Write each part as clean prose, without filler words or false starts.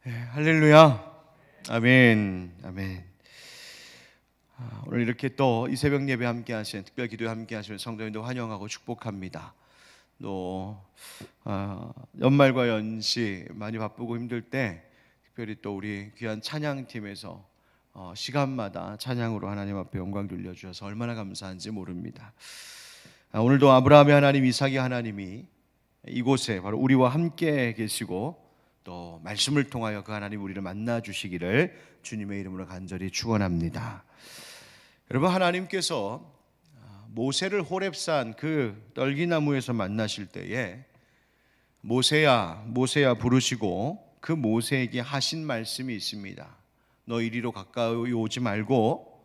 할렐루야. 아멘. 아멘. 오늘 이렇게 또 이 새벽 예배 함께 하신, 특별 기도에 함께 하시는 성도님들 환영하고 축복합니다. 또 연말과 연시 많이 바쁘고 힘들 때 특별히 또 우리 귀한 찬양팀에서 시간마다 찬양으로 하나님 앞에 영광 돌려주셔서 얼마나 감사한지 모릅니다. 오늘도 아브라함의 하나님, 이삭의 하나님이 이곳에 바로 우리와 함께 계시고 또 말씀을 통하여 그 하나님 우리를 만나 주시기를 주님의 이름으로 간절히 축원합니다. 여러분, 하나님께서 모세를 호렙산 그 떨기나무에서 만나실 때에 모세야 모세야 부르시고 그 모세에게 하신 말씀이 있습니다. 너 이리로 가까이 오지 말고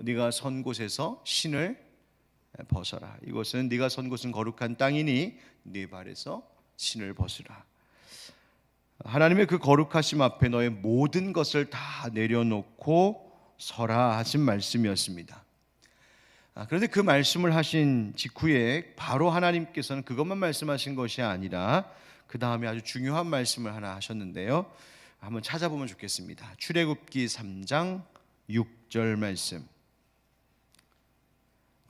네가 선 곳에서 신을 벗어라. 이곳은 네가 선 곳은 거룩한 땅이니 네 발에서 신을 벗으라. 하나님의 그 거룩하심 앞에 너의 모든 것을 다 내려놓고 서라 하신 말씀이었습니다. 그런데 그 말씀을 하신 직후에 바로 하나님께서는 그것만 말씀하신 것이 아니라 그 다음에 아주 중요한 말씀을 하나 하셨는데요. 한번 찾아보면 좋겠습니다. 출애굽기 3장 6절 말씀.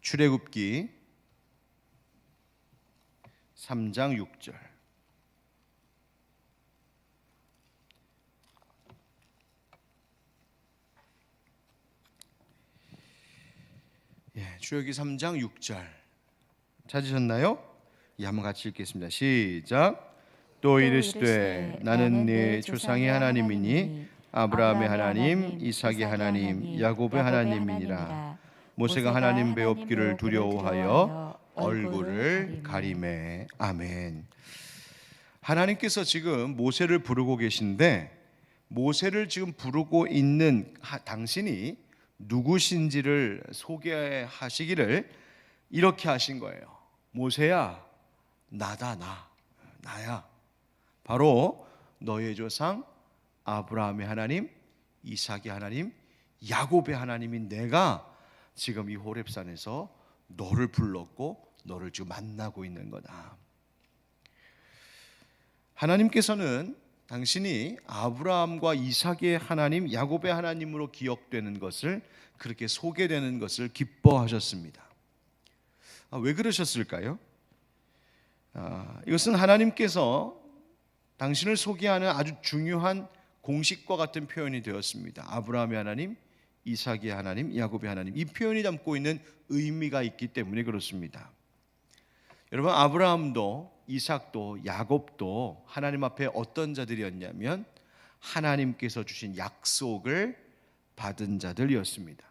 출애굽기 3장 6절. 출애굽기 3장 6절 찾으셨나요? 한번 같이 읽겠습니다. 시작. 또 이르시되 나는 네 조상의 하나님이니 아브라함의 하나님, 이삭의 하나님, 야곱의 하나님이니라. 모세가 하나님 배웁기를 두려워하여 얼굴을 가리매. 아멘. 하나님께서 지금 모세를 부르고 계신데 모세를 지금 부르고 있는 당신이 누구신지를 소개하시기를 이렇게 하신 거예요. 모세야, 나다. 나야. 바로 너의 조상 아브라함의 하나님, 이삭의 하나님, 야곱의 하나님인 내가 지금 이 호렙산에서 너를 불렀고 너를 지금 만나고 있는 거다. 하나님께서는 당신이 아브라함과 이삭의 하나님, 야곱의 하나님으로 기억되는 것을, 그렇게 소개되는 것을 기뻐하셨습니다. 왜 그러셨을까요? 이것은 하나님께서 당신을 소개하는 아주 중요한 공식과 같은 표현이 되었습니다. 아브라함의 하나님, 이삭의 하나님, 야곱의 하나님. 이 표현이 담고 있는 의미가 있기 때문에 그렇습니다. 여러분, 아브라함도 이삭도 야곱도 하나님 앞에 어떤 자들이었냐면 하나님께서 주신 약속을 받은 자들이었습니다.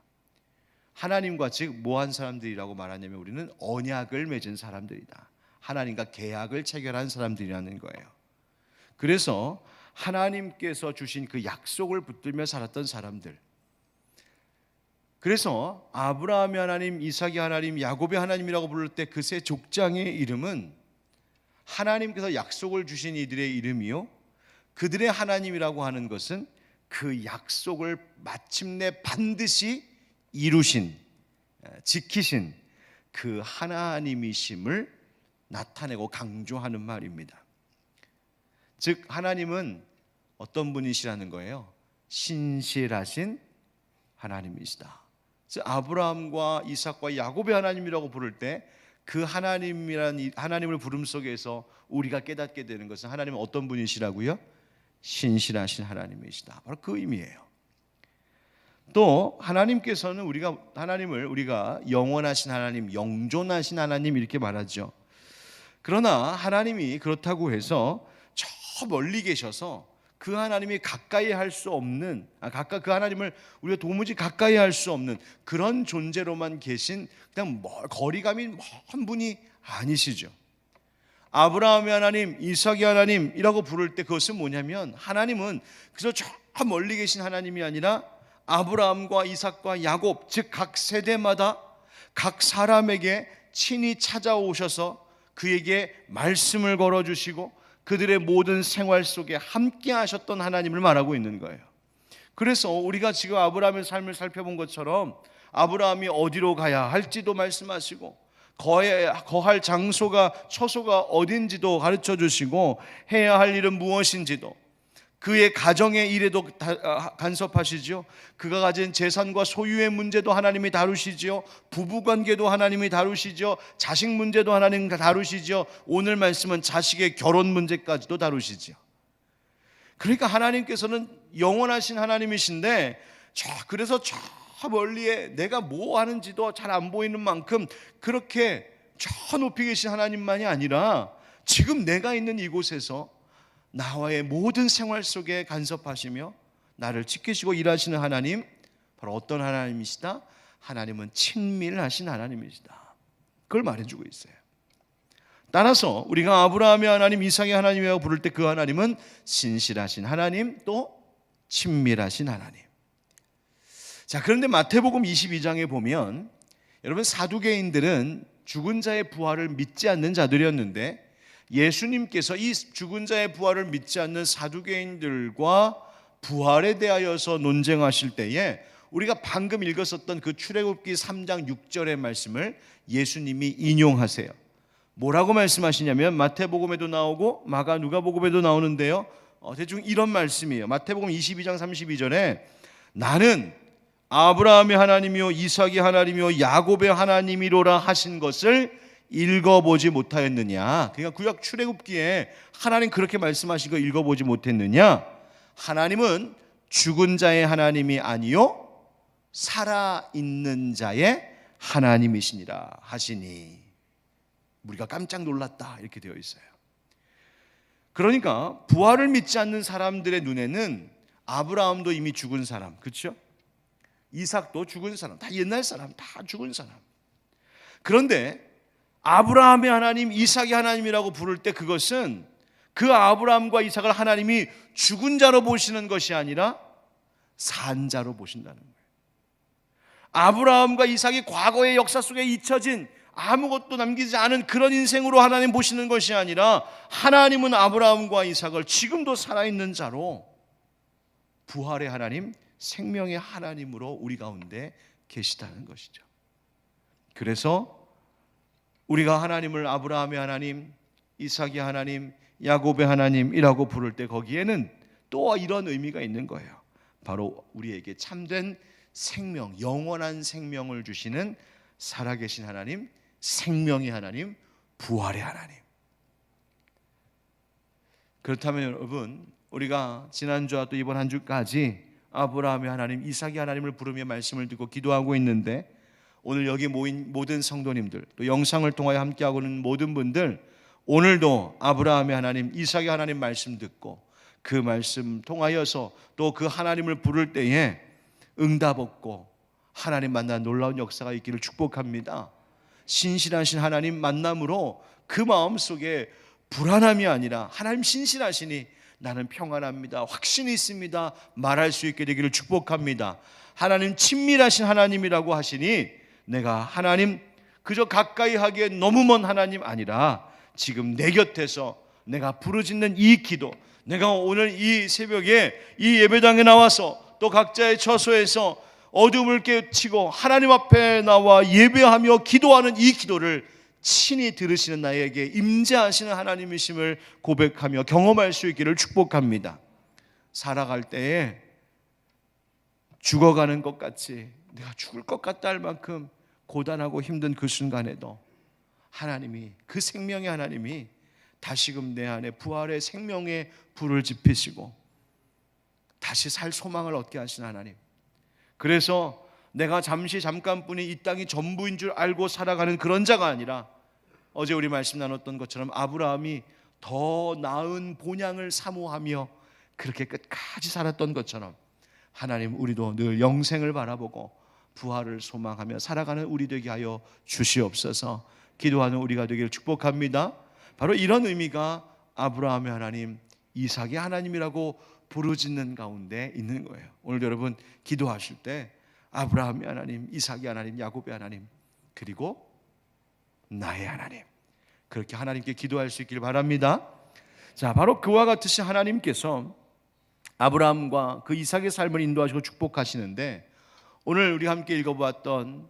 하나님과 즉 뭐한 사람들이라고 말하냐면 우리는 언약을 맺은 사람들이다. 하나님과 계약을 체결한 사람들이라는 거예요. 그래서 하나님께서 주신 그 약속을 붙들며 살았던 사람들. 그래서 아브라함의 하나님, 이삭의 하나님, 야곱의 하나님이라고 부를 때 그 세 족장의 이름은 하나님께서 약속을 주신 이들의 이름이요, 그들의 하나님이라고 하는 것은 그 약속을 마침내 반드시 이루신, 지키신 그 하나님이심을 나타내고 강조하는 말입니다. 즉 하나님은 어떤 분이시라는 거예요? 신실하신 하나님이시다. 즉 아브라함과 이삭과 야곱의 하나님이라고 부를 때 그 하나님이란 하나님을 부름 속에서 우리가 깨닫게 되는 것은 하나님은 어떤 분이시라고요? 신실하신 하나님이시다. 바로 그 의미예요. 또 하나님께서는 하나님을 우리가 영원하신 하나님, 영존하신 하나님 이렇게 말하죠. 그러나 하나님이 그렇다고 해서 저 멀리 계셔서 그 하나님이 가까이 할 수 없는, 그 하나님을 우리가 도무지 가까이 할 수 없는 그런 존재로만 계신 그냥 거리감이 먼 분이 아니시죠. 아브라함의 하나님, 이삭의 하나님이라고 부를 때 그것은 뭐냐면 하나님은 그저 저 멀리 계신 하나님이 아니라 아브라함과 이삭과 야곱, 즉 각 세대마다 각 사람에게 친히 찾아오셔서 그에게 말씀을 걸어주시고 그들의 모든 생활 속에 함께 하셨던 하나님을 말하고 있는 거예요. 그래서 우리가 지금 아브라함의 삶을 살펴본 것처럼 아브라함이 어디로 가야 할지도 말씀하시고 거할 장소가 처소가 어딘지도 가르쳐 주시고 해야 할 일은 무엇인지도, 그의 가정의 일에도 간섭하시죠. 그가 가진 재산과 소유의 문제도 하나님이 다루시죠. 부부관계도 하나님이 다루시죠. 자식 문제도 하나님 다루시죠. 오늘 말씀은 자식의 결혼 문제까지도 다루시죠. 그러니까 하나님께서는 영원하신 하나님이신데, 그래서 저 멀리에 내가 뭐 하는지도 잘 안 보이는 만큼 그렇게 저 높이 계신 하나님만이 아니라 지금 내가 있는 이곳에서 나와의 모든 생활 속에 간섭하시며 나를 지키시고 일하시는 하나님, 바로 어떤 하나님이시다? 하나님은 친밀하신 하나님이시다. 그걸 말해주고 있어요. 따라서 우리가 아브라함의 하나님, 이삭의 하나님이라고 부를 때 그 하나님은 신실하신 하나님, 또 친밀하신 하나님. 자, 그런데 마태복음 22장에 보면, 여러분, 사두개인들은 죽은 자의 부활을 믿지 않는 자들이었는데, 예수님께서 이 죽은 자의 부활을 믿지 않는 사두개인들과 부활에 대하여서 논쟁하실 때에 우리가 방금 읽었었던 그 출애굽기 3장 6절의 말씀을 예수님이 인용하세요. 뭐라고 말씀하시냐면, 마태복음에도 나오고 마가 누가복음에도 나오는데요, 대충 이런 말씀이에요. 마태복음 22장 32절에 나는 아브라함의 하나님이요 이삭의 하나님이요 야곱의 하나님이로라 하신 것을 읽어보지 못하였느냐. 그러니까 구약 출애굽기에 하나님 그렇게 말씀하신 거 읽어보지 못했느냐. 하나님은 죽은 자의 하나님이 아니요 살아있는 자의 하나님이시니라 하시니. 우리가 깜짝 놀랐다 이렇게 되어 있어요. 그러니까 부활을 믿지 않는 사람들의 눈에는 아브라함도 이미 죽은 사람, 그렇죠? 이삭도 죽은 사람, 다 옛날 사람, 다 죽은 사람. 그런데 아브라함의 하나님, 이삭의 하나님이라고 부를 때 그것은 그 아브라함과 이삭을 하나님이 죽은 자로 보시는 것이 아니라 산 자로 보신다는 거예요. 아브라함과 이삭이 과거의 역사 속에 잊혀진 아무것도 남기지 않은 그런 인생으로 하나님 보시는 것이 아니라 하나님은 아브라함과 이삭을 지금도 살아있는 자로, 부활의 하나님, 생명의 하나님으로 우리 가운데 계시다는 것이죠. 그래서 우리가 하나님을 아브라함의 하나님, 이삭의 하나님, 야곱의 하나님이라고 부를 때 거기에는 또 이런 의미가 있는 거예요. 바로 우리에게 참된 생명, 영원한 생명을 주시는 살아계신 하나님, 생명의 하나님, 부활의 하나님. 그렇다면 여러분, 우리가 지난주와 또 이번 한 주까지 아브라함의 하나님, 이삭의 하나님을 부르며 말씀을 듣고 기도하고 있는데, 오늘 여기 모인 모든 성도님들, 또 영상을 통하여 함께하고 있는 모든 분들, 오늘도 아브라함의 하나님, 이삭의 하나님 말씀 듣고 그 말씀 통하여서 또 그 하나님을 부를 때에 응답 얻고 하나님 만나 놀라운 역사가 있기를 축복합니다. 신실하신 하나님 만남으로 그 마음속에 불안함이 아니라 하나님 신실하시니 나는 평안합니다, 확신이 있습니다 말할 수 있게 되기를 축복합니다. 하나님 친밀하신 하나님이라고 하시니 내가 하나님 그저 가까이 하기에 너무 먼 하나님 아니라 지금 내 곁에서 내가 부르짖는 이 기도, 내가 오늘 이 새벽에 이 예배당에 나와서 또 각자의 처소에서 어둠을 깨치고 하나님 앞에 나와 예배하며 기도하는 이 기도를 친히 들으시는 나에게 임재하시는 하나님이심을 고백하며 경험할 수 있기를 축복합니다. 살아갈 때에 죽어가는 것 같이, 내가 죽을 것 같다 할 만큼 고단하고 힘든 그 순간에도 하나님이, 그 생명의 하나님이 다시금 내 안에 부활의 생명의 불을 지피시고 다시 살 소망을 얻게 하신 하나님. 그래서 내가 잠깐뿐이 이 땅이 전부인 줄 알고 살아가는 그런 자가 아니라, 어제 우리 말씀 나눴던 것처럼 아브라함이 더 나은 본향을 사모하며 그렇게 끝까지 살았던 것처럼 하나님, 우리도 늘 영생을 바라보고 부활을 소망하며 살아가는 우리 되게 하여 주시옵소서. 기도하는 우리가 되기를 축복합니다. 바로 이런 의미가 아브라함의 하나님, 이삭의 하나님이라고 부르짖는 가운데 있는 거예요. 오늘 여러분 기도하실 때 아브라함의 하나님, 이삭의 하나님, 야곱의 하나님, 그리고 나의 하나님, 그렇게 하나님께 기도할 수 있기를 바랍니다. 자, 바로 그와 같으신 하나님께서 아브라함과 그 이삭의 삶을 인도하시고 축복하시는데, 오늘 우리 함께 읽어보았던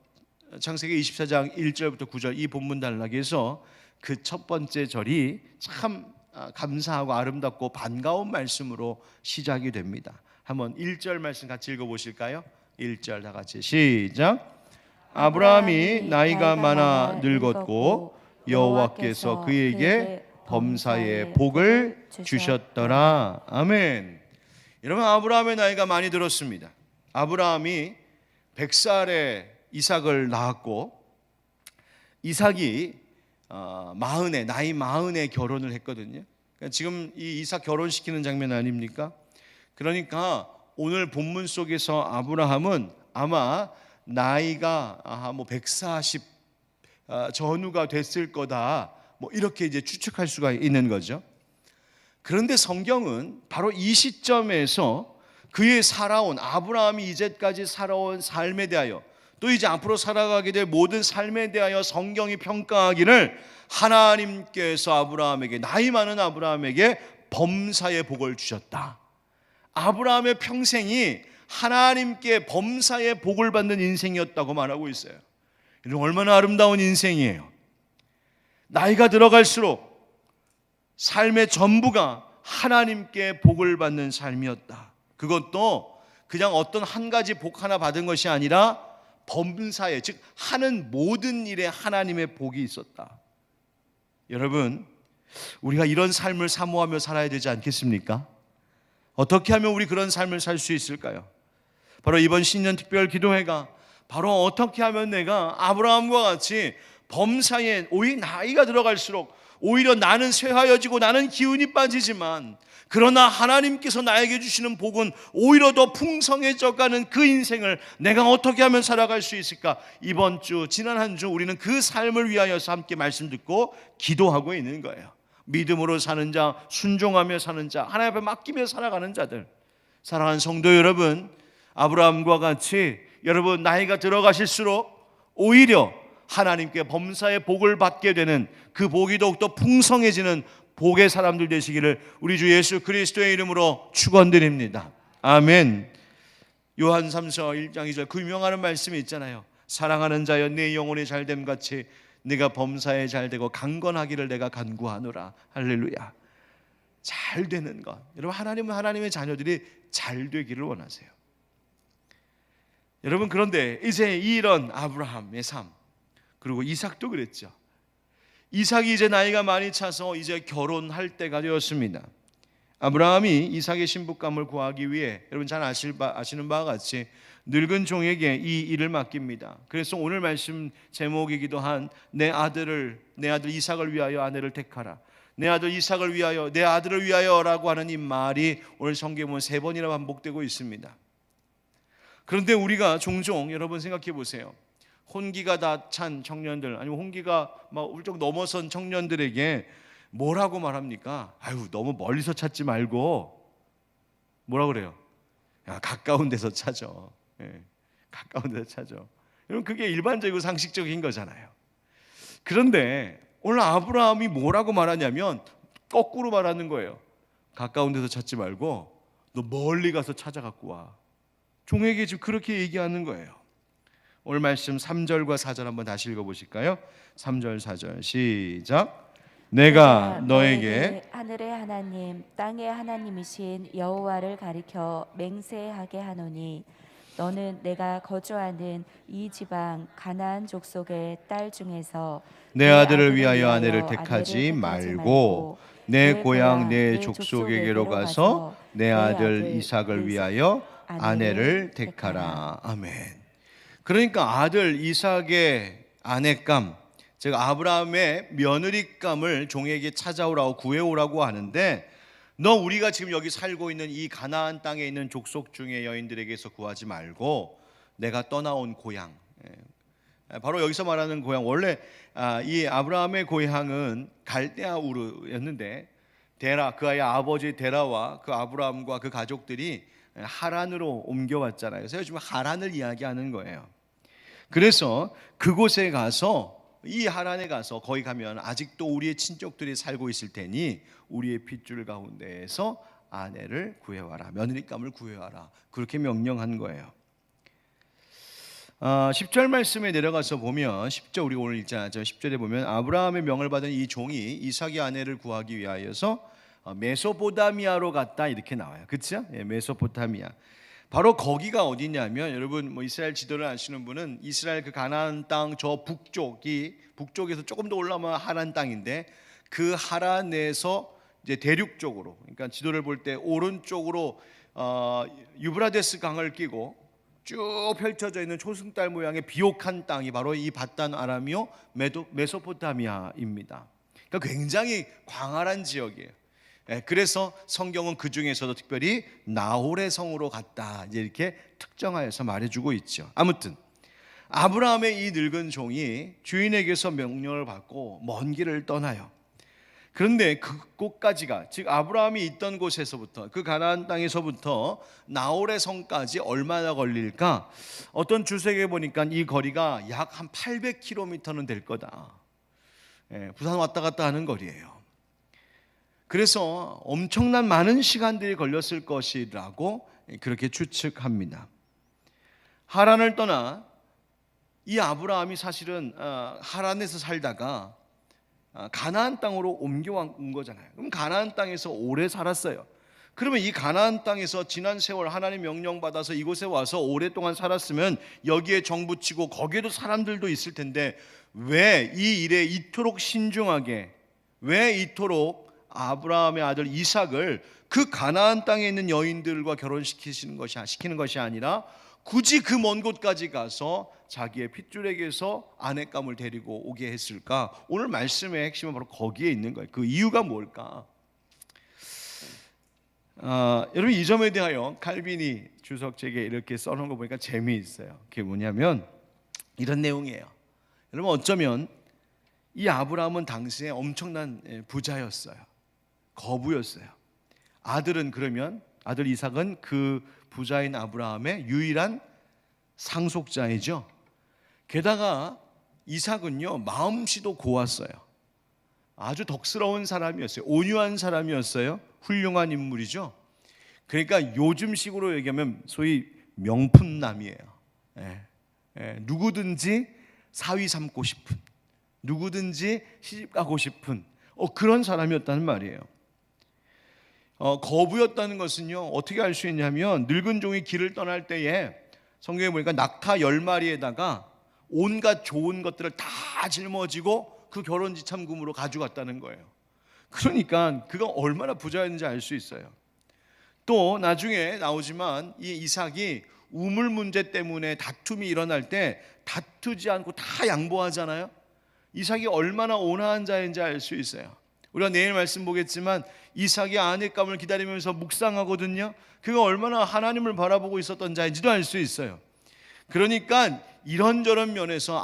창세기 24장 1절부터 9절 이 본문 단락에서 그 첫 번째 절이 참 감사하고 아름답고 반가운 말씀으로 시작이 됩니다. 한번 1절 말씀 같이 읽어보실까요? 1절 다 같이 시작. 아브라함이 나이가 많아 늙었고 여호와께서 그에게 범사의 복을 주셨더라. 아멘. 여러분, 아브라함의 나이가 많이 들었습니다. 아브라함이 100살에 이삭을 낳았고, 이삭이 나이 40에 결혼을 했거든요. 그러니까 지금 이 이삭 결혼시키는 장면 아닙니까? 그러니까 오늘 본문 속에서 아브라함은 아마 나이가 뭐 140 전후가 됐을 거다, 뭐 이렇게 이제 추측할 수가 있는 거죠. 그런데 성경은 바로 이 시점에서 그의 살아온, 아브라함이 이제까지 살아온 삶에 대하여, 또 이제 앞으로 살아가게 될 모든 삶에 대하여 성경이 평가하기를 하나님께서 아브라함에게, 나이 많은 아브라함에게 범사의 복을 주셨다. 아브라함의 평생이 하나님께 범사의 복을 받는 인생이었다고 말하고 있어요. 얼마나 아름다운 인생이에요. 나이가 들어갈수록 삶의 전부가 하나님께 복을 받는 삶이었다. 그것도 그냥 어떤 한 가지 복 하나 받은 것이 아니라 범사에, 즉 하는 모든 일에 하나님의 복이 있었다. 여러분, 우리가 이런 삶을 사모하며 살아야 되지 않겠습니까? 어떻게 하면 우리 그런 삶을 살 수 있을까요? 바로 이번 신년 특별 기도회가 바로 어떻게 하면 내가 아브라함과 같이 범사에, 오히려 나이가 들어갈수록 오히려 나는 쇠하여지고 나는 기운이 빠지지만, 그러나 하나님께서 나에게 주시는 복은 오히려 더 풍성해져 가는 그 인생을 내가 어떻게 하면 살아갈 수 있을까? 이번 주, 지난 한 주 우리는 그 삶을 위하여서 함께 말씀 듣고 기도하고 있는 거예요. 믿음으로 사는 자, 순종하며 사는 자, 하나님 앞에 맡기며 살아가는 자들, 사랑하는 성도 여러분, 아브라함과 같이 여러분 나이가 들어가실수록 오히려 하나님께 범사의 복을 받게 되는, 그 복이 더욱더 풍성해지는 복의 사람들 되시기를 우리 주 예수 그리스도의 이름으로 축원드립니다. 아멘. 요한 3서 1장 2절 그 유명한 말씀이 있잖아요. 사랑하는 자여 내 영혼이 잘됨 같이 네가 범사에 잘되고 강건하기를 내가 간구하노라. 할렐루야. 잘 되는 것, 여러분, 하나님은 하나님의 자녀들이 잘 되기를 원하세요. 여러분, 그런데 이제 이런 아브라함의 삶, 그리고 이삭도 그랬죠. 이삭이 이제 나이가 많이 차서 이제 결혼할 때가 되었습니다. 아브라함이 이삭의 신부감을 구하기 위해, 여러분 잘 아시는 바와 같이 늙은 종에게 이 일을 맡깁니다. 그래서 오늘 말씀 제목이기도 한 내 아들 이삭을 위하여 아내를 택하라, 내 아들 이삭을 위하여, 내 아들을 위하여라고 하는 이 말이 오늘 성경은 3번이나 반복되고 있습니다. 그런데 우리가 종종, 여러분 생각해 보세요. 혼기가 다 찬 청년들, 아니면 혼기가 막 훌쩍 넘어선 청년들에게 뭐라고 말합니까? 아유, 너무 멀리서 찾지 말고 뭐라 그래요? 야, 가까운 데서 찾아. 예, 가까운 데서 찾아. 여러분, 그게 일반적이고 상식적인 거잖아요. 그런데 오늘 아브라함이 뭐라고 말하냐면 거꾸로 말하는 거예요. 가까운 데서 찾지 말고 너 멀리 가서 찾아갖고 와. 종에게 지금 그렇게 얘기하는 거예요. 오늘 말씀 3절과 4절 한번 다시 읽어보실까요? 3절 4절 시작. 내가 너에게 하늘의 하나님 땅의 하나님이신 여호와를 가리켜 맹세하게 하노니 너는 내가 거주하는 이 지방 가나안 족속의 딸 중에서 내 아들을 위하여 아내를 택하지 말고 내 고향 내 족속에게로 가서 내 아들 이삭을 위하여 아내를 택하라. 아멘. 그러니까 아들 이삭의 아내감, 즉 아브라함의 며느리감을 종에게 찾아오라고 구해오라고 하는데, 너 우리가 지금 여기 살고 있는 이 가나안 땅에 있는 족속 중의 여인들에게서 구하지 말고 내가 떠나온 고향, 바로 여기서 말하는 고향, 원래 이 아브라함의 고향은 갈대아 우르였는데 데라, 그 아이의 아버지 데라와 그 아브라함과 그 가족들이 하란으로 옮겨왔잖아요. 그래서 지금 하란을 이야기하는 거예요. 그래서 그곳에 가서, 이 하란에 가서, 거기 가면 아직도 우리의 친족들이 살고 있을 테니 우리의 핏줄 가운데에서 아내를 구해와라, 며느리감을 구해와라, 그렇게 명령한 거예요. 10절 말씀에 내려가서 보면 10절 우리 오늘 읽지 않았죠. 10절에 보면 아브라함의 명을 받은 이 종이 이삭의 아내를 구하기 위하여서 메소포타미아로 갔다 이렇게 나와요. 그렇죠? 예, 메소포타미아. 바로 거기가 어디냐면 여러분 뭐 이스라엘 지도를 아시는 분은 이스라엘 그 가나안 땅 저 북쪽에서 조금 더 올라오면 하란 땅인데 그 하란에서 이제 대륙 쪽으로 그러니까 지도를 볼 때 오른쪽으로 유브라데스 강을 끼고 쭉 펼쳐져 있는 초승달 모양의 비옥한 땅이 바로 이 바단 아람이요 메소포타미아입니다. 그러니까 굉장히 광활한 지역이에요. 그래서 성경은 그 중에서도 특별히 나홀의 성으로 갔다 이렇게 특정하여서 말해주고 있죠. 아무튼 아브라함의 이 늙은 종이 주인에게서 명령을 받고 먼 길을 떠나요. 그런데 그곳까지가 즉 아브라함이 있던 곳에서부터 그 가나안 땅에서부터 나홀의 성까지 얼마나 걸릴까? 어떤 주석에 보니까 이 거리가 약 한 800km는 될 거다. 부산 왔다 갔다 하는 거리예요. 그래서 엄청난 많은 시간들이 걸렸을 것이라고 그렇게 추측합니다. 하란을 떠나 이 아브라함이 사실은 하란에서 살다가 가나안 땅으로 옮겨온 거잖아요. 그럼 가나안 땅에서 오래 살았어요. 그러면 이 가나안 땅에서 지난 세월 하나님 명령 받아서 이곳에 와서 오랫동안 살았으면 여기에 정붙이고 거기에도 사람들도 있을 텐데 왜 이 일에 이토록 신중하게 왜 이토록 아브라함의 아들 이삭을 그 가나안 땅에 있는 여인들과 결혼시키는 것이 아니라 굳이 그 먼 곳까지 가서 자기의 핏줄에게서 아내감을 데리고 오게 했을까? 오늘 말씀의 핵심은 바로 거기에 있는 거예요. 그 이유가 뭘까? 여러분 이 점에 대하여 칼빈이 주석책에 이렇게 써놓은 거 보니까 재미있어요. 그게 뭐냐면 이런 내용이에요. 여러분 어쩌면 이 아브라함은 당시에 엄청난 부자였어요. 거부였어요. 아들은 그러면 아들 이삭은 그 부자인 아브라함의 유일한 상속자이죠. 게다가 이삭은요 마음씨도 고왔어요. 아주 덕스러운 사람이었어요. 온유한 사람이었어요. 훌륭한 인물이죠. 그러니까 요즘식으로 얘기하면 소위 명품남이에요. 누구든지 사위 삼고 싶은, 누구든지 시집 가고 싶은 그런 사람이었다는 말이에요. 거부였다는 것은요 어떻게 알 수 있냐면 늙은 종이 길을 떠날 때에 성경에 보니까 낙타 10마리에다가 온갖 좋은 것들을 다 짊어지고 그 결혼지참금으로 가져갔다는 거예요. 그러니까 그가 얼마나 부자였는지 알 수 있어요. 또 나중에 나오지만 이 이삭이 우물 문제 때문에 다툼이 일어날 때 다투지 않고 다 양보하잖아요. 이삭이 얼마나 온화한 자인지 알 수 있어요. 우리가 내일 말씀 보겠지만 이삭이 아내감을 기다리면서 묵상하거든요. 그가 얼마나 하나님을 바라보고 있었던 자인지도 알 수 있어요. 그러니까 이런저런 면에서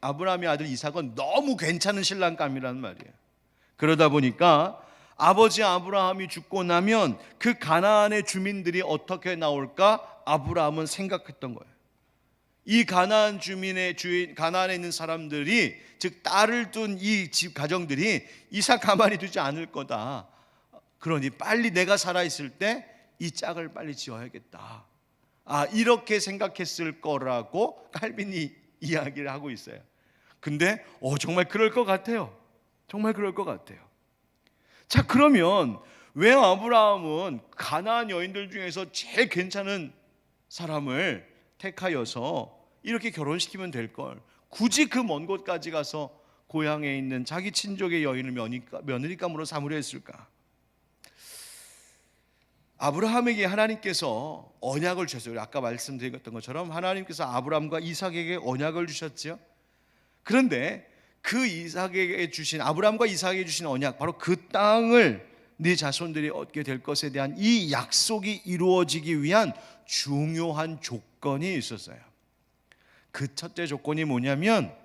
아브라함의 아들 이삭은 너무 괜찮은 신랑감이라는 말이에요. 그러다 보니까 아버지 아브라함이 죽고 나면 그 가나안의 주민들이 어떻게 나올까 아브라함은 생각했던 거예요. 이 가나안 가나안에 있는 사람들이 즉 딸을 둔 이 집 가정들이 이삭 가만히 두지 않을 거다. 그러니 빨리 내가 살아있을 때 이 짝을 빨리 지어야겠다. 이렇게 생각했을 거라고 칼빈이 이야기를 하고 있어요. 근데 정말 그럴 것 같아요. 정말 그럴 것 같아요. 자, 그러면 왜 아브라함은 가나안 여인들 중에서 제일 괜찮은 사람을 택하여서 이렇게 결혼시키면 될 걸 굳이 그 먼 곳까지 가서 고향에 있는 자기 친족의 여인을 며느리감으로 삼으려 했을까? 아브라함에게 하나님께서 언약을 주셨어요. 아까 말씀드렸던 것처럼 하나님께서 아브라함과 이삭에게 언약을 주셨죠. 그런데 그 아브라함과 이삭에게 주신 언약, 바로 그 땅을 네 자손들이 얻게 될 것에 대한 이 약속이 이루어지기 위한 중요한 조건이 있었어요. 그 첫째 조건이 뭐냐면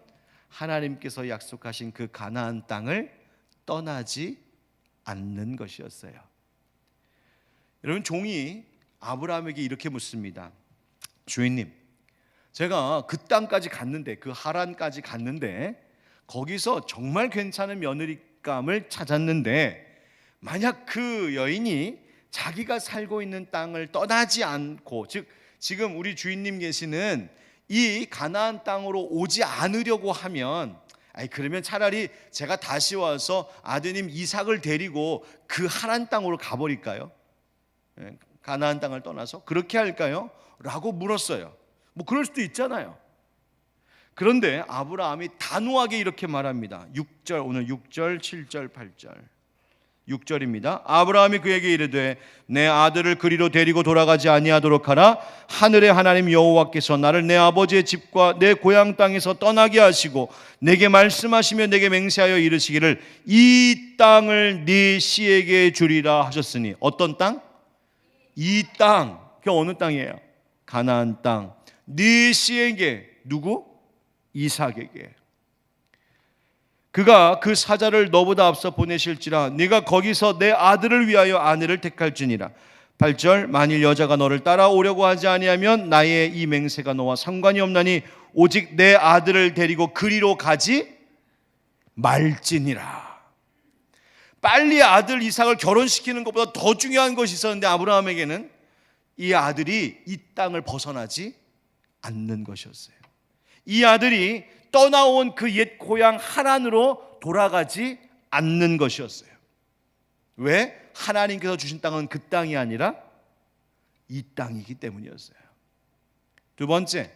하나님께서 약속하신 그 가나안 땅을 떠나지 않는 것이었어요. 여러분, 종이 아브라함에게 이렇게 묻습니다. 주인님, 제가 그 땅까지 갔는데, 그 하란까지 갔는데 거기서 정말 괜찮은 며느리감을 찾았는데 만약 그 여인이 자기가 살고 있는 땅을 떠나지 않고, 즉 지금 우리 주인님 계시는 이 가나안 땅으로 오지 않으려고 하면, 그러면 차라리 제가 다시 와서 아드님 이삭을 데리고 그 하란 땅으로 가버릴까요? 가나안 땅을 떠나서 그렇게 할까요? 라고 물었어요. 뭐 그럴 수도 있잖아요. 그런데 아브라함이 단호하게 이렇게 말합니다. 6절, 오늘 6절, 7절, 8절. 6절입니다. 아브라함이 그에게 이르되 내 아들을 그리로 데리고 돌아가지 아니하도록 하라. 하늘의 하나님 여호와께서 나를 내 아버지의 집과 내 고향 땅에서 떠나게 하시고 내게 말씀하시며 내게 맹세하여 이르시기를 이 땅을 네 씨에게 주리라 하셨으니. 어떤 땅? 이 땅. 그게 어느 땅이에요? 가나안 땅. 네 씨에게. 누구? 이삭에게. 그가 그 사자를 너보다 앞서 보내실지라 네가 거기서 내 아들을 위하여 아내를 택할지니라. 8절 만일 여자가 너를 따라오려고 하지 아니하면 나의 이 맹세가 너와 상관이 없나니 오직 내 아들을 데리고 그리로 가지 말지니라. 빨리 아들 이삭을 결혼시키는 것보다 더 중요한 것이 있었는데 아브라함에게는 이 아들이 이 땅을 벗어나지 않는 것이었어요. 이 아들이 떠나온 그 옛 고향 하란으로 돌아가지 않는 것이었어요. 왜? 하나님께서 주신 땅은 그 땅이 아니라 이 땅이기 때문이었어요. 두 번째,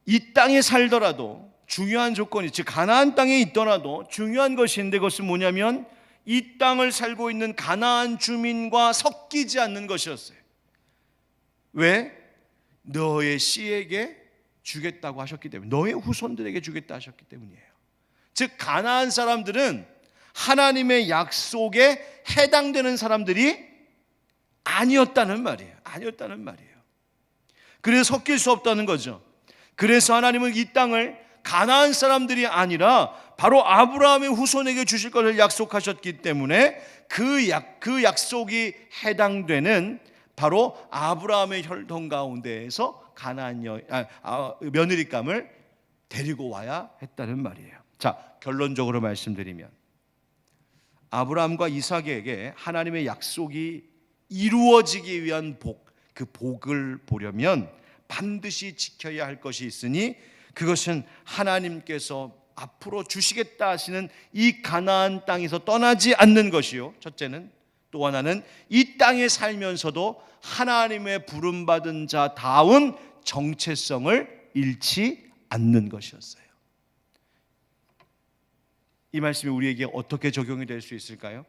이 땅에 살더라도 중요한 조건이, 즉 가나안 땅에 있더라도 중요한 것이 있는데 그것은 뭐냐면 이 땅을 살고 있는 가나안 주민과 섞이지 않는 것이었어요. 왜? 너의 씨에게 주겠다고 하셨기 때문에, 너의 후손들에게 주겠다 하셨기 때문이에요. 즉 가나안 사람들은 하나님의 약속에 해당되는 사람들이 아니었다는 말이에요. 그래서 섞일 수 없다는 거죠. 그래서 하나님은 이 땅을 가나안 사람들이 아니라 바로 아브라함의 후손에게 주실 것을 약속하셨기 때문에 그 약속이 해당되는 바로 아브라함의 혈통 가운데에서 가나안 며느리감을 데리고 와야 했다는 말이에요. 자, 결론적으로 말씀드리면 아브라함과 이삭에게 하나님의 약속이 이루어지기 위한 그 복을 보려면 반드시 지켜야 할 것이 있으니 그것은 하나님께서 앞으로 주시겠다 하시는 이 가나안 땅에서 떠나지 않는 것이요, 첫째는. 또 하나는 이 땅에 살면서도 하나님의 부름받은 자다운 정체성을 잃지 않는 것이었어요. 이 말씀이 우리에게 어떻게 적용이 될 수 있을까요?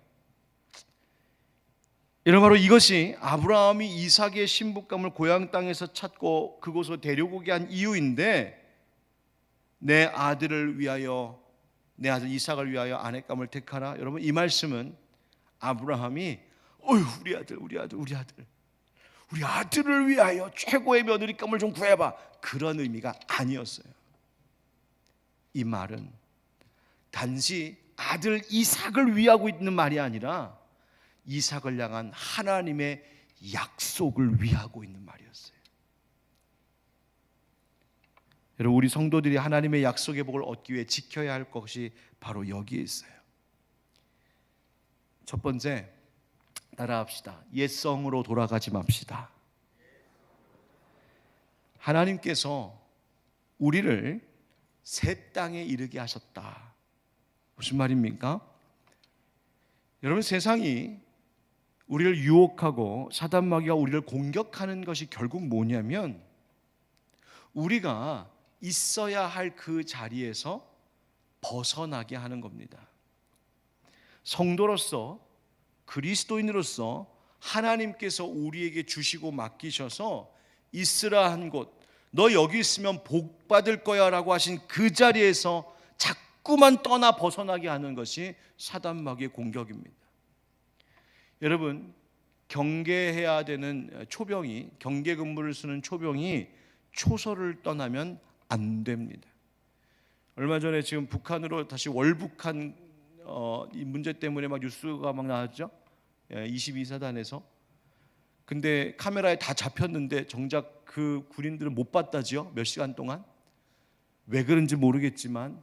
여러분, 바로 이것이 아브라함이 이삭의 신부감을 고향 땅에서 찾고 그곳으로 데려오게 한 이유인데, 내 아들을 위하여, 내 아들 이삭을 위하여 아내감을 택하라. 여러분, 이 말씀은 아브라함이 우리 아들을 위하여 최고의 며느리감을 좀 구해봐, 그런 의미가 아니었어요. 이 말은 단지 아들 이삭을 위하고 있는 말이 아니라 이삭을 향한 하나님의 약속을 위하고 있는 말이었어요. 여러분, 우리 성도들이 하나님의 약속의 복을 얻기 위해 지켜야 할 것이 바로 여기에 있어요. 첫 번째, 따라합시다. 옛성으로 돌아가지 맙시다. 하나님께서 우리를 새 땅에 이르게 하셨다. 무슨 말입니까? 여러분, 세상이 우리를 유혹하고 사단 마귀가 우리를 공격하는 것이 결국 뭐냐면 우리가 있어야 할 그 자리에서 벗어나게 하는 겁니다. 성도로서, 그리스도인으로서 하나님께서 우리에게 주시고 맡기셔서 있으라 한 곳, 너 여기 있으면 복 받을 거야 라고 하신 그 자리에서 자꾸만 떠나 벗어나게 하는 것이 사단 마귀의 공격입니다. 여러분, 경계해야 되는 초병이, 경계 근무를 쓰는 초병이 초소를 떠나면 안 됩니다. 얼마 전에 지금 북한으로 다시 월북한 이 문제 때문에 막 뉴스가 막 나왔죠. 22사단에서. 근데 카메라에 다 잡혔는데 정작 그 군인들은 못 봤다지요. 몇 시간 동안. 왜 그런지 모르겠지만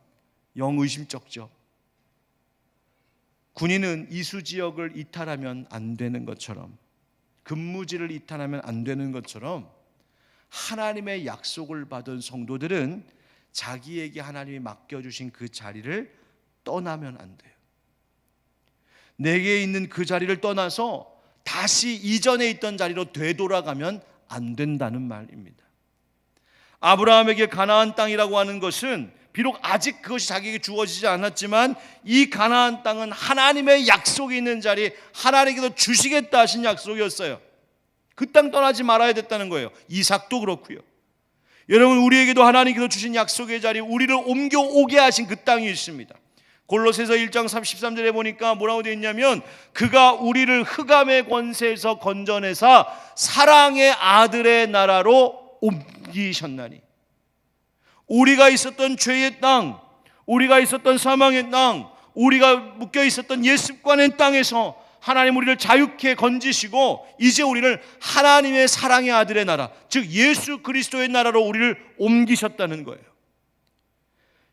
영 의심쩍죠. 군인은 이수 지역을 이탈하면 안 되는 것처럼, 근무지를 이탈하면 안 되는 것처럼 하나님의 약속을 받은 성도들은 자기에게 하나님이 맡겨주신 그 자리를 떠나면 안 돼요. 내게 있는 그 자리를 떠나서 다시 이전에 있던 자리로 되돌아가면 안 된다는 말입니다. 아브라함에게 가나안 땅이라고 하는 것은 비록 아직 그것이 자기에게 주어지지 않았지만 이 가나안 땅은 하나님의 약속이 있는 자리, 하나님께서 주시겠다 하신 약속이었어요. 그 땅 떠나지 말아야 됐다는 거예요. 이삭도 그렇고요. 여러분, 우리에게도 하나님께서 주신 약속의 자리, 우리를 옮겨오게 하신 그 땅이 있습니다. 골로새서 1장 13절에 보니까 뭐라고 되어 있냐면, 그가 우리를 흑암의 권세에서 건져내사 사랑의 아들의 나라로 옮기셨나니. 우리가 있었던 죄의 땅, 우리가 있었던 사망의 땅, 우리가 묶여 있었던 옛 습관의 땅에서 하나님 우리를 자유케 건지시고 이제 우리를 하나님의 사랑의 아들의 나라, 즉 예수 그리스도의 나라로 우리를 옮기셨다는 거예요.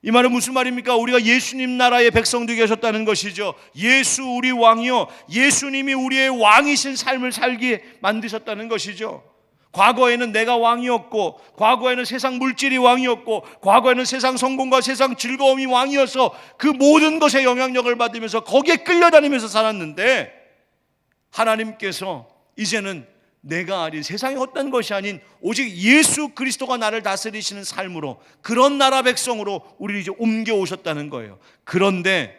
이 말은 무슨 말입니까? 우리가 예수님 나라의 백성되게 하셨다는 것이죠. 예수 우리 왕이요, 예수님이 우리의 왕이신 삶을 살게 만드셨다는 것이죠. 과거에는 내가 왕이었고, 과거에는 세상 물질이 왕이었고, 과거에는 세상 성공과 세상 즐거움이 왕이어서 그 모든 것에 영향력을 받으면서 거기에 끌려다니면서 살았는데, 하나님께서 이제는 내가 아닌, 세상의 헛된 것이 아닌 오직 예수 그리스도가 나를 다스리시는 삶으로, 그런 나라 백성으로 우리를 이제 옮겨오셨다는 거예요. 그런데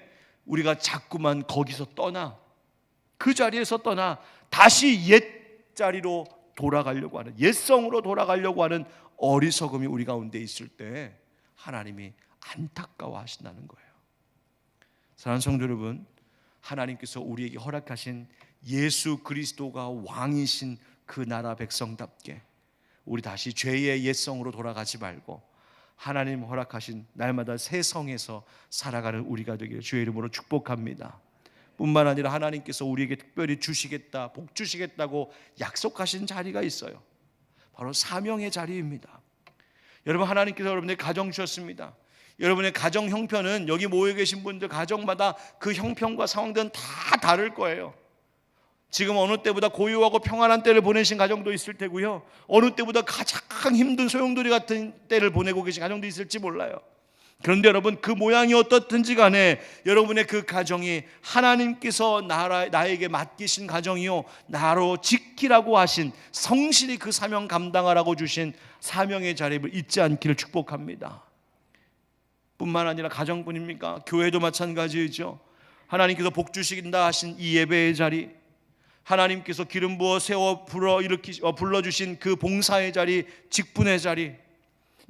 우리가 자꾸만 거기서 떠나, 그 자리에서 떠나 다시 옛 자리로 돌아가려고 하는, 옛성으로 돌아가려고 하는 어리석음이 우리 가운데 있을 때 하나님이 안타까워 하신다는 거예요. 사랑하는 성도 여러분, 하나님께서 우리에게 허락하신 예수 그리스도가 왕이신 그 나라 백성답게 우리 다시 죄의 옛성으로 돌아가지 말고 하나님 허락하신 날마다 새 성에서 살아가는 우리가 되기를 주의 이름으로 축복합니다. 뿐만 아니라 하나님께서 우리에게 특별히 주시겠다, 복 주시겠다고 약속하신 자리가 있어요. 바로 사명의 자리입니다. 여러분, 하나님께서 여러분의 가정 주셨습니다. 여러분의 가정 형편은 여기 모여 계신 분들 가정마다 그 형편과 상황들은 다 다를 거예요. 지금 어느 때보다 고요하고 평안한 때를 보내신 가정도 있을 테고요, 어느 때보다 가장 힘든 소용돌이 같은 때를 보내고 계신 가정도 있을지 몰라요. 그런데 여러분, 그 모양이 어떻든지 간에 여러분의 그 가정이 하나님께서 나에게 맡기신 가정이요, 나로 지키라고 하신, 성실히 그 사명 감당하라고 주신 사명의 자리를 잊지 않기를 축복합니다. 뿐만 아니라 가정뿐입니까? 교회도 마찬가지죠. 하나님께서 복 주신다 하신 이 예배의 자리, 하나님께서 기름 부어 세워 불러주신 그 봉사의 자리, 직분의 자리,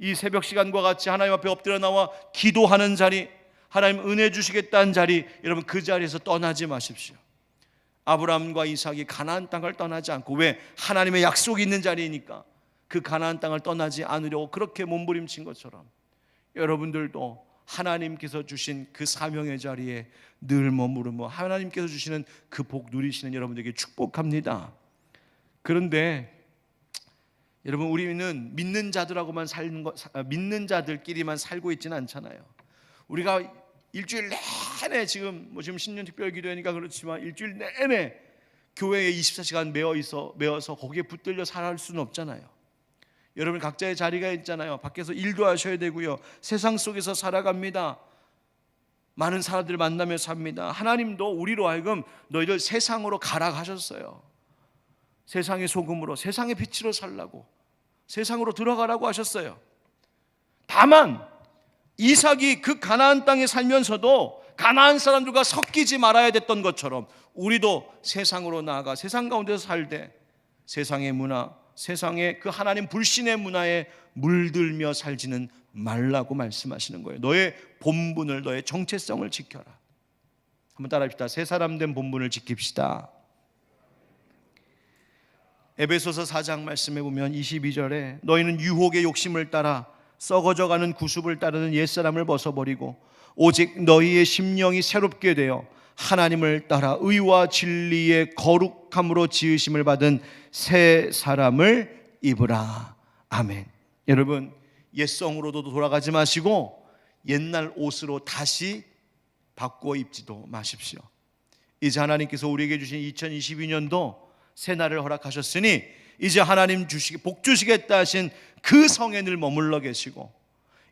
이 새벽 시간과 같이 하나님 앞에 엎드려 나와 기도하는 자리, 하나님 은혜 주시겠다는 자리, 여러분 그 자리에서 떠나지 마십시오. 아브라함과 이삭이 가나안 땅을 떠나지 않고, 왜? 하나님의 약속이 있는 자리니까 그 가나안 땅을 떠나지 않으려고 그렇게 몸부림친 것처럼 여러분들도 하나님께서 주신 그 사명의 자리에 늘 머무르며 하나님께서 주시는 그 복 누리시는 여러분들에게 축복합니다. 그런데 여러분, 우리는 믿는 자들하고만 믿는 자들끼리만 살고 있지는 않잖아요. 우리가 일주일 내내 지금 신년 특별 기도회니까 그렇지만 일주일 내내 교회에 24시간 매어서 거기에 붙들려 살아갈 수는 없잖아요. 여러분 각자의 자리가 있잖아요. 밖에서 일도 하셔야 되고요, 세상 속에서 살아갑니다. 많은 사람들을 만나며 삽니다. 하나님도 우리로 하여금 너희들 세상으로 가라 하셨어요. 세상의 소금으로, 세상의 빛으로 살라고, 세상으로 들어가라고 하셨어요. 다만 이삭이 그 가나안 땅에 살면서도 가나안 사람들과 섞이지 말아야 됐던 것처럼 우리도 세상으로 나아가 세상 가운데서 살되 세상의 문화, 세상의 그 하나님 불신의 문화에 물들며 살지는 말라고 말씀하시는 거예요. 너의 본분을, 너의 정체성을 지켜라. 한번 따라합시다. 새 사람 된 본분을 지킵시다. 에베소서 4장 말씀해 보면 22절에 너희는 유혹의 욕심을 따라 썩어져가는 구습을 따르는 옛사람을 벗어버리고 오직 너희의 심령이 새롭게 되어 하나님을 따라 의와 진리의 거룩함으로 지으심을 받은 새 사람을 입으라. 아멘. 여러분, 옛성으로도 돌아가지 마시고 옛날 옷으로 다시 바꿔 입지도 마십시오. 이제 하나님께서 우리에게 주신 2022년도 새 날을 허락하셨으니 이제 하나님 복 주시겠다 하신 그 성에 늘 머물러 계시고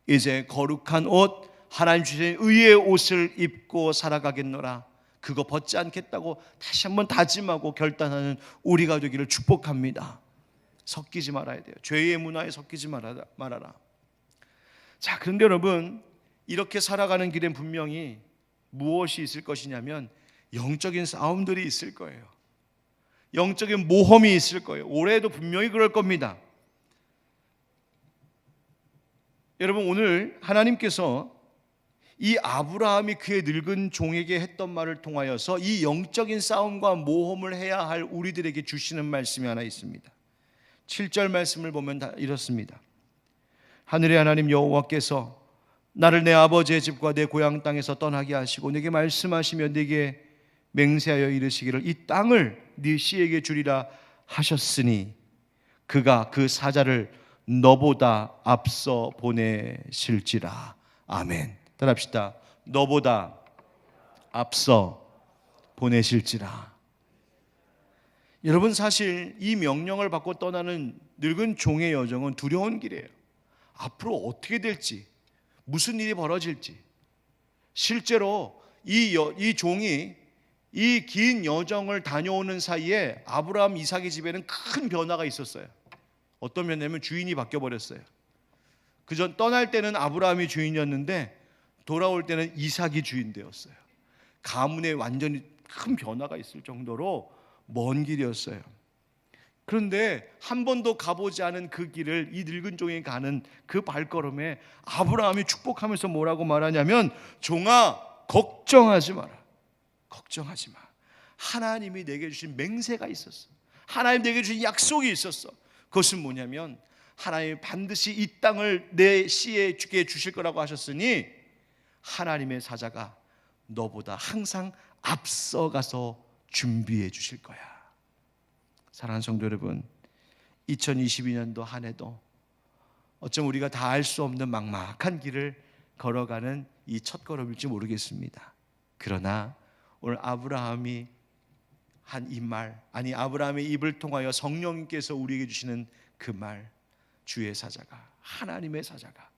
이제 거룩한 옷, 하나님 주신 의의 옷을 입고 살아가겠노라. 그거 벗지 않겠다고 다시 한번 다짐하고 결단하는 우리가 되기를 축복합니다. 섞이지 말아야 돼요. 죄의 문화에 섞이지 말아라. 자, 그런데 여러분, 이렇게 살아가는 길엔 분명히 무엇이 있을 것이냐면 영적인 싸움들이 있을 거예요. 영적인 모험이 있을 거예요. 올해도 분명히 그럴 겁니다. 여러분, 오늘 하나님께서 이 아브라함이 그의 늙은 종에게 했던 말을 통하여서 이 영적인 싸움과 모험을 해야 할 우리들에게 주시는 말씀이 하나 있습니다. 7절 말씀을 보면 다 이렇습니다. 하늘의 하나님 여호와께서 나를 내 아버지의 집과 내 고향 땅에서 떠나게 하시고 내게 말씀하시며 내게 맹세하여 이르시기를 이 땅을 네 씨에게 주리라 하셨으니 그가 그 사자를 너보다 앞서 보내실지라. 아멘. 따라합시다. 너보다 앞서 보내실지라. 여러분, 사실 이 명령을 받고 떠나는 늙은 종의 여정은 두려운 길이에요. 앞으로 어떻게 될지, 무슨 일이 벌어질지. 실제로 이 종이 이 긴 여정을 다녀오는 사이에 아브라함, 이삭의 집에는 큰 변화가 있었어요. 어떤 면이냐면 주인이 바뀌어버렸어요. 그전 떠날 때는 아브라함이 주인이었는데 돌아올 때는 이삭이 주인 되었어요. 가문에 완전히 큰 변화가 있을 정도로 먼 길이었어요. 그런데 한 번도 가보지 않은 그 길을 이 늙은 종이 가는 그 발걸음에 아브라함이 축복하면서 뭐라고 말하냐면 종아, 걱정하지 마라. 걱정하지 마. 하나님이 내게 주신 맹세가 있었어. 하나님 내게 주신 약속이 있었어. 그것은 뭐냐면 하나님이 반드시 이 땅을 내 씨에 주실 거라고 하셨으니 하나님의 사자가 너보다 항상 앞서가서 준비해 주실 거야. 사랑하는 성도 여러분, 2022년도 한 해도 어쩜 우리가 다 알 수 없는 막막한 길을 걸어가는 이 첫걸음일지 모르겠습니다. 그러나 오늘 아브라함이 한 이 말, 아니 아브라함의 입을 통하여 성령님께서 우리에게 주시는 그 말, 주의 사자가, 하나님의 사자가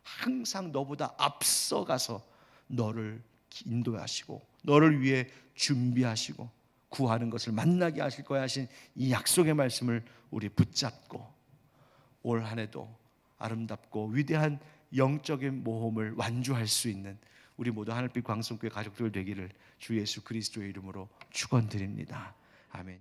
항상 너보다 앞서가서 너를 인도하시고 너를 위해 준비하시고 구하는 것을 만나게 하실 거야 하신 이 약속의 말씀을 우리 붙잡고 올 한 해도 아름답고 위대한 영적인 모험을 완주할 수 있는 우리 모두 하늘빛 광성교회 가족들 되기를 주 예수 그리스도의 이름으로 축원드립니다. 아멘.